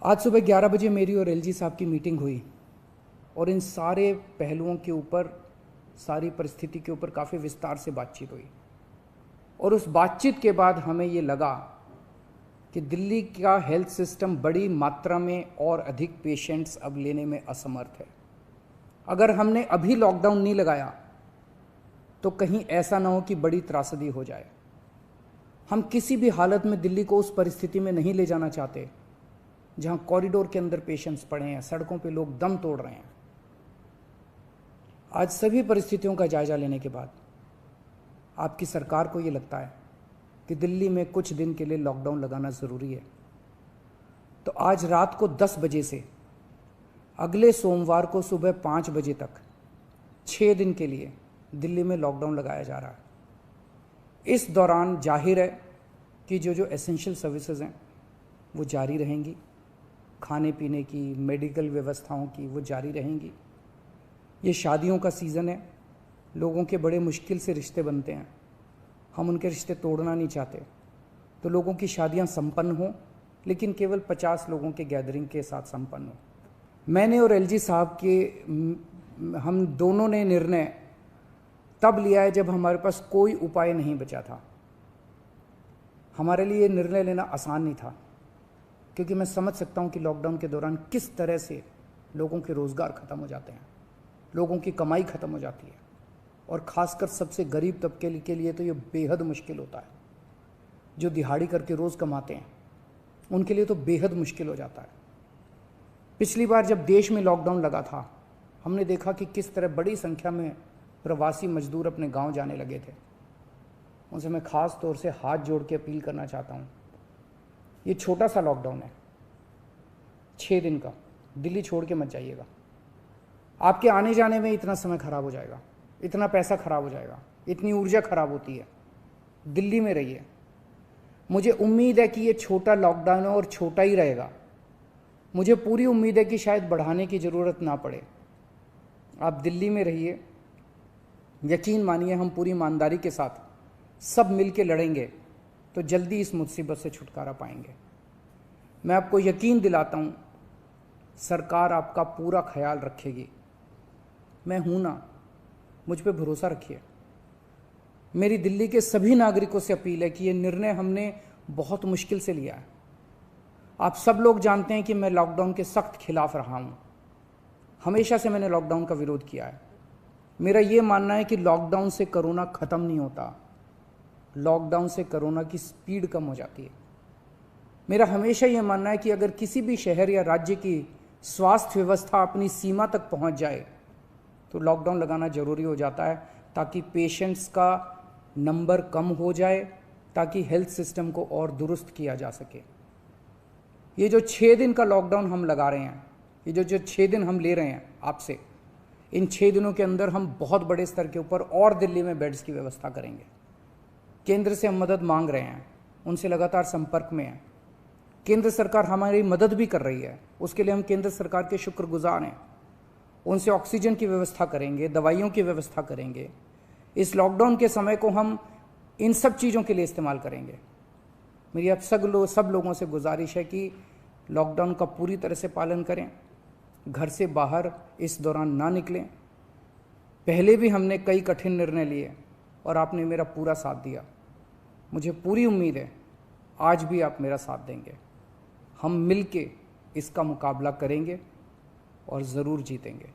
आज सुबह 11 बजे मेरी और एलजी साहब की मीटिंग हुई और इन सारे पहलुओं के ऊपर, सारी परिस्थिति के ऊपर काफ़ी विस्तार से बातचीत हुई। और उस बातचीत के बाद हमें ये लगा कि दिल्ली का हेल्थ सिस्टम बड़ी मात्रा में और अधिक पेशेंट्स अब लेने में असमर्थ है। अगर हमने अभी लॉकडाउन नहीं लगाया तो कहीं ऐसा ना हो कि बड़ी त्रासदी हो जाए। हम किसी भी हालत में दिल्ली को उस परिस्थिति में नहीं ले जाना चाहते जहां कॉरिडोर के अंदर पेशेंट्स पड़े हैं, सड़कों पे लोग दम तोड़ रहे हैं। आज सभी परिस्थितियों का जायजा लेने के बाद आपकी सरकार को ये लगता है कि दिल्ली में कुछ दिन के लिए लॉकडाउन लगाना ज़रूरी है, तो आज रात को 10 बजे से अगले सोमवार को सुबह 5 बजे तक 6 दिन के लिए दिल्ली में लॉकडाउन लगाया जा रहा है। इस दौरान जाहिर है कि जो एसेंशियल सर्विसेज हैं वो जारी रहेंगी, खाने पीने की, मेडिकल व्यवस्थाओं की वो जारी रहेंगी। ये शादियों का सीज़न है, लोगों के बड़े मुश्किल से रिश्ते बनते हैं, हम उनके रिश्ते तोड़ना नहीं चाहते, तो लोगों की शादियां संपन्न हों, लेकिन केवल 50 लोगों के गैदरिंग के साथ संपन्न हो। मैंने और एलजी साहब के हम दोनों ने निर्णय तब लिया है जब हमारे पास कोई उपाय नहीं बचा था। हमारे लिए निर्णय लेना आसान नहीं था, क्योंकि मैं समझ सकता हूं कि लॉकडाउन के दौरान किस तरह से लोगों के रोज़गार ख़त्म हो जाते हैं, लोगों की कमाई ख़त्म हो जाती है, और ख़ासकर सबसे गरीब तबके के लिए तो ये बेहद मुश्किल होता है। जो दिहाड़ी करके रोज़ कमाते हैं उनके लिए तो बेहद मुश्किल हो जाता है। पिछली बार जब देश में लॉकडाउन लगा था, हमने देखा कि किस तरह बड़ी संख्या में प्रवासी मजदूर अपने गांव जाने लगे थे। उनसे मैं ख़ास तौर से हाथ जोड़ के अपील करना चाहता हूँ, ये छोटा सा लॉकडाउन है, 6 दिन का, दिल्ली छोड़ के मत जाइएगा। आपके आने जाने में इतना समय खराब हो जाएगा, इतना पैसा खराब हो जाएगा, इतनी ऊर्जा खराब होती है। दिल्ली में रहिए। मुझे उम्मीद है कि ये छोटा लॉकडाउन है और छोटा ही रहेगा। मुझे पूरी उम्मीद है कि शायद बढ़ाने की ज़रूरत ना पड़े। आप दिल्ली में रहिए, यकीन मानिए हम पूरी ईमानदारी के साथ सब मिल के लड़ेंगे तो जल्दी इस मुसीबत से छुटकारा पाएंगे। मैं आपको यकीन दिलाता हूँ, सरकार आपका पूरा ख्याल रखेगी। मैं हूँ ना, मुझ पे भरोसा रखिए। मेरी दिल्ली के सभी नागरिकों से अपील है कि ये निर्णय हमने बहुत मुश्किल से लिया है। आप सब लोग जानते हैं कि मैं लॉकडाउन के सख्त खिलाफ रहा हूँ, हमेशा से मैंने लॉकडाउन का विरोध किया है। मेरा ये मानना है कि लॉकडाउन से कोरोना ख़त्म नहीं होता, लॉकडाउन से कोरोना की स्पीड कम हो जाती है। मेरा हमेशा ये मानना है कि अगर किसी भी शहर या राज्य की स्वास्थ्य व्यवस्था अपनी सीमा तक पहुंच जाए तो लॉकडाउन लगाना ज़रूरी हो जाता है, ताकि पेशेंट्स का नंबर कम हो जाए, ताकि हेल्थ सिस्टम को और दुरुस्त किया जा सके। ये जो 6 दिन का लॉकडाउन हम लगा रहे हैं, ये जो 6 दिन हम ले रहे हैं आपसे, इन 6 दिनों के अंदर हम बहुत बड़े स्तर के ऊपर और दिल्ली में बेड्स की व्यवस्था करेंगे। केंद्र से हम मदद मांग रहे हैं, उनसे लगातार संपर्क में हैं। केंद्र सरकार हमारी मदद भी कर रही है, उसके लिए हम केंद्र सरकार के शुक्रगुजार हैं। उनसे ऑक्सीजन की व्यवस्था करेंगे, दवाइयों की व्यवस्था करेंगे। इस लॉकडाउन के समय को हम इन सब चीज़ों के लिए इस्तेमाल करेंगे। मेरी अब सब लोगों से गुजारिश है कि लॉकडाउन का पूरी तरह से पालन करें, घर से बाहर इस दौरान ना निकलें। पहले भी हमने कई कठिन निर्णय लिए और आपने मेरा पूरा साथ दिया। मुझे पूरी उम्मीद है आज भी आप मेरा साथ देंगे। हम मिलके इसका मुकाबला करेंगे और ज़रूर जीतेंगे।